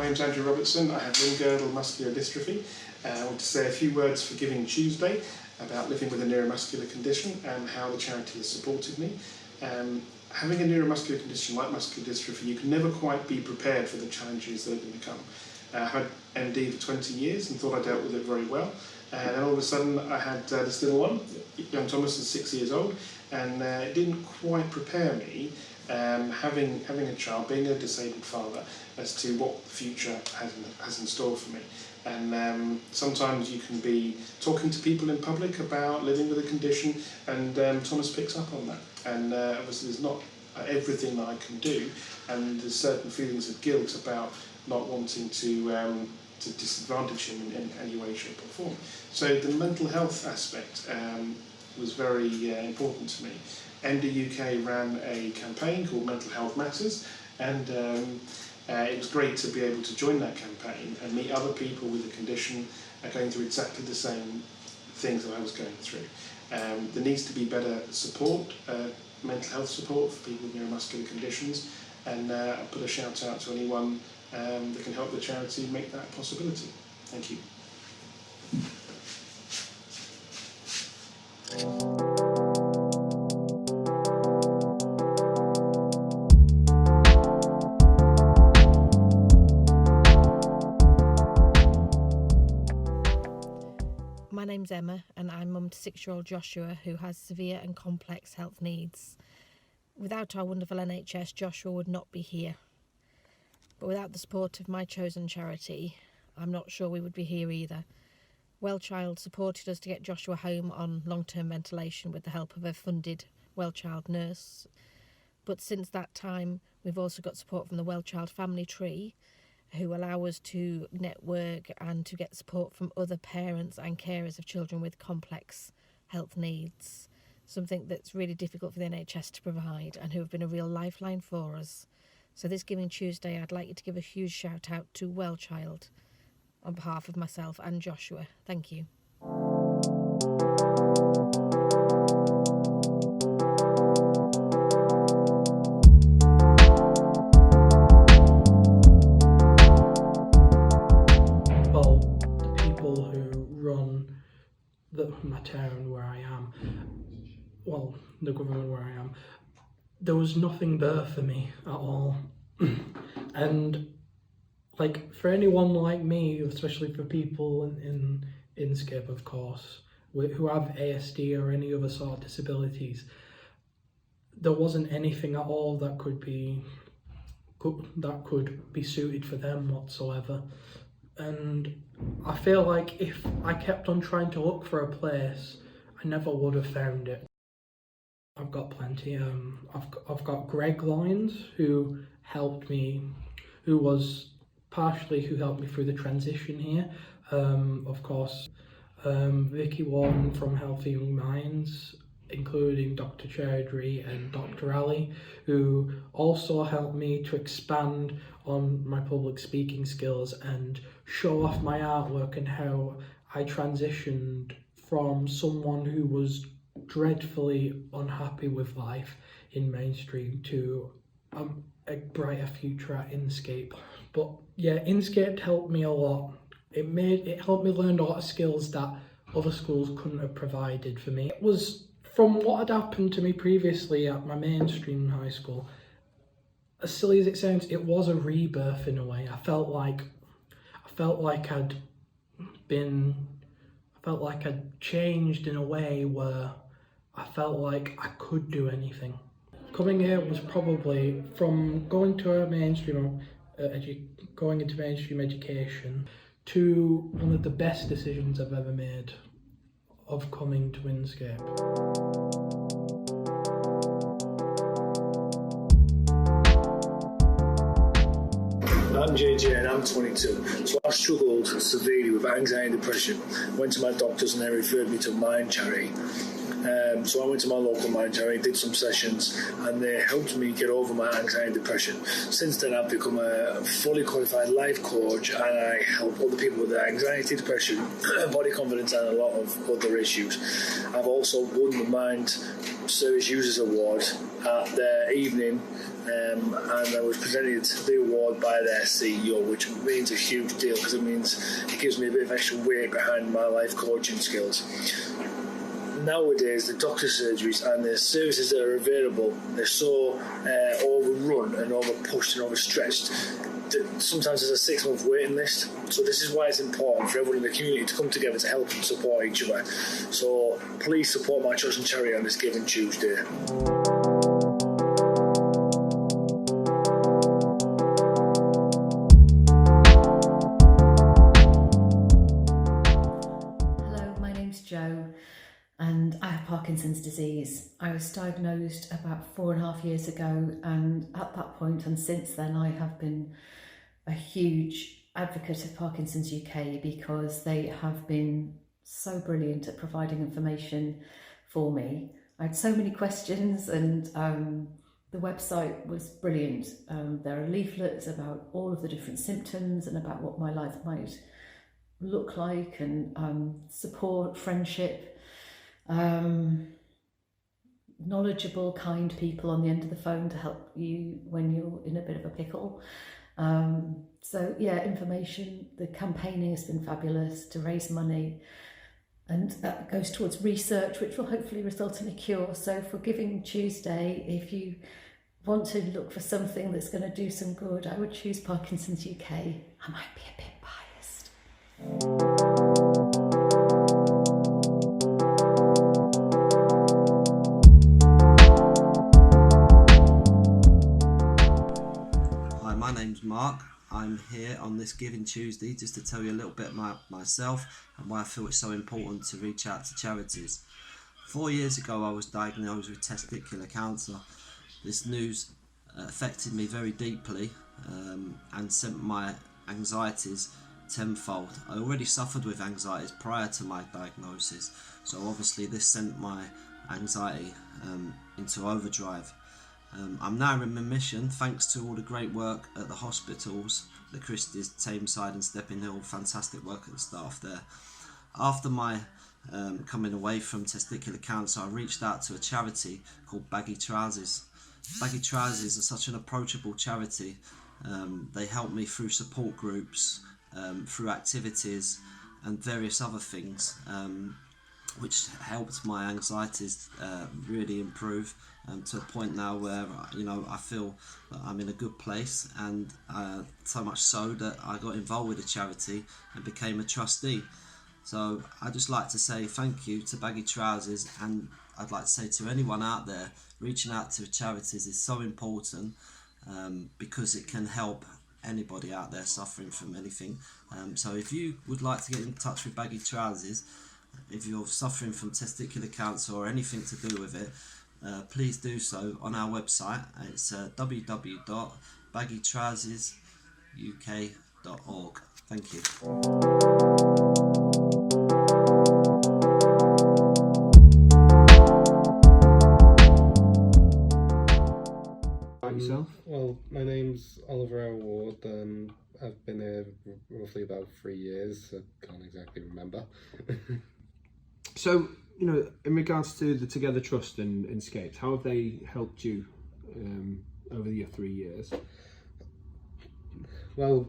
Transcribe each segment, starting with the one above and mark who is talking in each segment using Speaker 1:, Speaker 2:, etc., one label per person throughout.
Speaker 1: name's Andrew Robertson. I have limb-girdle muscular dystrophy. I want to say a few words for Giving Tuesday about living with a neuromuscular condition and how the charity has supported me. Having a neuromuscular condition like muscular dystrophy, you can never quite be prepared for the challenges that are going to come. I had MD for 20 years and thought I dealt with it very well. And then all of a sudden I had this little one, young Thomas is 6 years old, and it didn't quite prepare me, having a child, being a disabled father, as to what the future has in store for me. And sometimes you can be talking to people in public about living with a condition, and Thomas picks up on that. And obviously there's not everything that I can do, and there's certain feelings of guilt about not wanting to disadvantage him in any way, shape or form. So the mental health aspect was very important to me. MD UK ran a campaign called Mental Health Matters, and it was great to be able to join that campaign and meet other people with a condition going through exactly the same things that I was going through. There needs to be better support, mental health support for people with neuromuscular conditions, and I put a shout out to anyone that can help the charity make that a possibility. Thank you.
Speaker 2: My name's Emma and I'm mum to 6-year-old Joshua, who has severe and complex health needs. Without our wonderful NHS, Joshua would not be here. But without the support of my chosen charity, I'm not sure we would be here either. Wellchild supported us to get Joshua home on long-term ventilation with the help of a funded Wellchild nurse. But since that time, we've also got support from the Wellchild family tree, who allow us to network and to get support from other parents and carers of children with complex health needs, something that's really difficult for the NHS to provide, and who have been a real lifeline for us. So this Giving Tuesday, I'd like you to give a huge shout out to Wellchild on behalf of myself and Joshua. Thank you.
Speaker 3: Well, the people who run my town where I am, well, the government where I am, there was nothing there for me at all. And like, for anyone like me, especially for people in Inskip, of course, who have ASD or any other sort of disabilities, there wasn't anything at all that could be suited for them whatsoever. And I feel like if I kept on trying to look for a place, I never would have found it. I've got plenty. I've got Greg Lyons, who helped me, who helped me through the transition here. Of course, Vicky Warren from Healthy Young Minds, including Dr. Chaudhry and Dr. Ali, who also helped me to expand on my public speaking skills and show off my artwork, and how I transitioned from someone who was dreadfully unhappy with life in mainstream to a brighter future at Inkscape. But yeah, Inkscape helped me a lot. It helped me learn a lot of skills that other schools couldn't have provided for me. It was, from what had happened to me previously at my mainstream high school, as silly as it sounds, it was a rebirth in a way. I felt like I'd changed in a way where I felt like I could do anything. Coming here was probably, from going to a mainstream, going into mainstream education, to one of the best decisions I've ever made of coming to Inkscape.
Speaker 4: I'm JJ and I'm 22, so I struggled severely with anxiety and depression. Went to my doctors and they referred me to Mind Charity. So I went to my local manager, I did some sessions, and they helped me get over my anxiety and depression. Since then, I've become a fully qualified life coach, and I help other people with their anxiety, depression, body confidence, and a lot of other issues. I've also won the Mind Service Users Award at their evening, and I was presented the award by their CEO, which means a huge deal because it gives me a bit of extra weight behind my life coaching skills. Nowadays, the doctor surgeries and the services that are available, they're so overrun and overpushed and overstretched that sometimes there's a 6-month waiting list. So this is why it's important for everyone in the community to come together to help and support each other. So please support my chosen charity on this Giving Tuesday.
Speaker 5: Joe, and I have Parkinson's disease. I was diagnosed about 4.5 years ago, and at that point and since then I have been a huge advocate of Parkinson's UK because they have been so brilliant at providing information for me. I had so many questions, and the website was brilliant. There are leaflets about all of the different symptoms and about what my life might look like, and support, friendship, knowledgeable, kind people on the end of the phone to help you when you're in a bit of a pickle. So yeah, information, the campaigning has been fabulous to raise money, and that goes towards research which will hopefully result in a cure. So for Giving Tuesday, if you want to look for something that's going to do some good, I would choose Parkinson's UK. I might be a bit biased.
Speaker 6: Hi, my name's Mark. I'm here on this Giving Tuesday just to tell you a little bit about myself and why I feel it's so important to reach out to charities. 4 years ago I was diagnosed with testicular cancer. This news affected me very deeply and sent my anxieties tenfold. I already suffered with anxieties prior to my diagnosis, so obviously this sent my anxiety into overdrive. I'm now in remission thanks to all the great work at the hospitals, the Christie's, Tameside and Stepping Hill. Fantastic work at the staff there. After my coming away from testicular cancer, I reached out to a charity called Baggy Trousers. Baggy Trousers are such an approachable charity. They help me through support groups, through activities and various other things, which helped my anxieties really improve to a point now where I feel that I'm in a good place, and so much so that I got involved with the charity and became a trustee. So I'd just like to say thank you to Baggy Trousers, and I'd like to say to anyone out there, reaching out to charities is so important because it can help anybody out there suffering from anything. So if you would like to get in touch with Baggy Trousers, if you're suffering from testicular cancer or anything to do with it, please do so on our website. It's www.baggytrousersuk.org. Thank you.
Speaker 7: Yourself?
Speaker 8: Well, my name's Oliver Ward. I've been here roughly about 3 years. I can't exactly remember.
Speaker 7: So, in regards to the Together Trust and Scapes, how have they helped you over your 3 years?
Speaker 8: Well,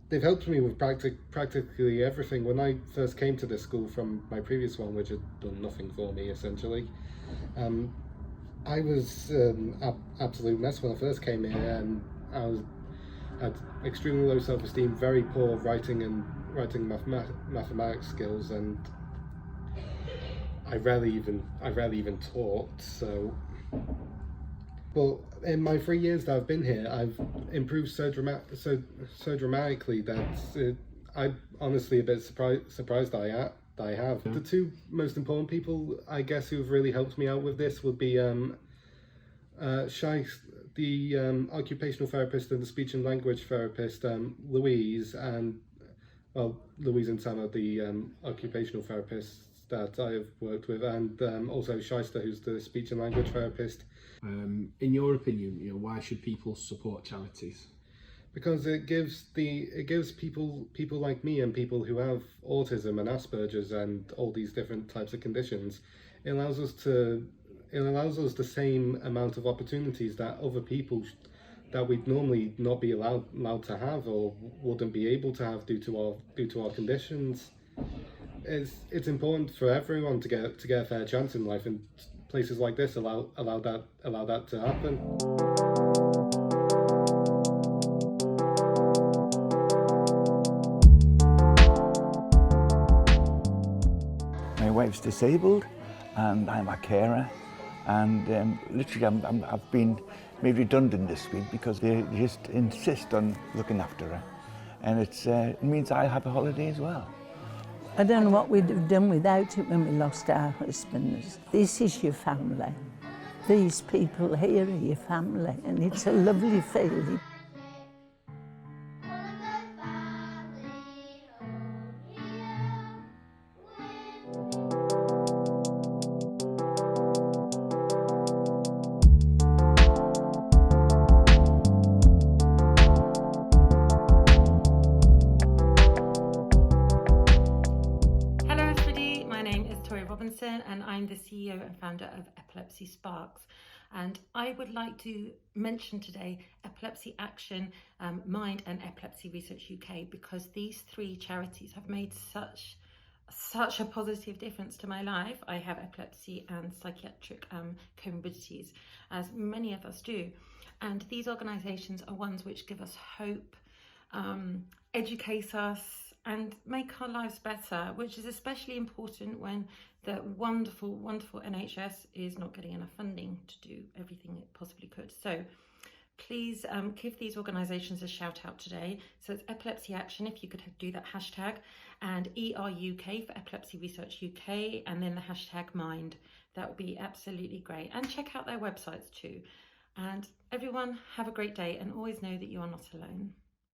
Speaker 8: they've helped me with practically everything. When I first came to this school from my previous one, which had done nothing for me essentially, I was an absolute mess when I first came here, and I had extremely low self-esteem, very poor writing mathematics skills, and I rarely even taught. So, but in my 3 years that I've been here, I've improved so dramatically that I'm honestly a bit surprised that I have. The two most important people, I guess, who've really helped me out with this would be Shai, the occupational therapist, and the speech and language therapist, Louise, and Louise and Sam are the occupational therapists, that I've worked with, and also Shyster, who's the speech and language therapist.
Speaker 7: In your opinion, why should people support charities?
Speaker 8: Because it gives people like me and people who have autism and Asperger's and all these different types of conditions, it allows us the same amount of opportunities that other people that we'd normally not be allowed to have or wouldn't be able to have due to our conditions. It's important for everyone to get a fair chance in life, and places like this allow that to happen.
Speaker 9: My wife's disabled and I'm a carer, and literally I've been made redundant this week because they just insist on looking after her, and it means I have a holiday as well.
Speaker 10: I don't know what we'd have done without it when we lost our husbands. This is your family. These people here are your family, and it's a lovely feeling.
Speaker 11: And I'm the CEO and founder of Epilepsy Sparks, and I would like to mention today Epilepsy Action, Mind and Epilepsy Research UK, because these three charities have made such a positive difference to my life. I have epilepsy and psychiatric comorbidities, as many of us do, and these organisations are ones which give us hope, educate us and make our lives better, which is especially important when the wonderful NHS is not getting enough funding to do everything it possibly could. So please give these organisations a shout out today. So it's Epilepsy Action, if you could do that hashtag, and ERUK for Epilepsy Research UK, and then the hashtag Mind. That would be absolutely great. And check out their websites too. And everyone, have a great day, and always know that you are not alone.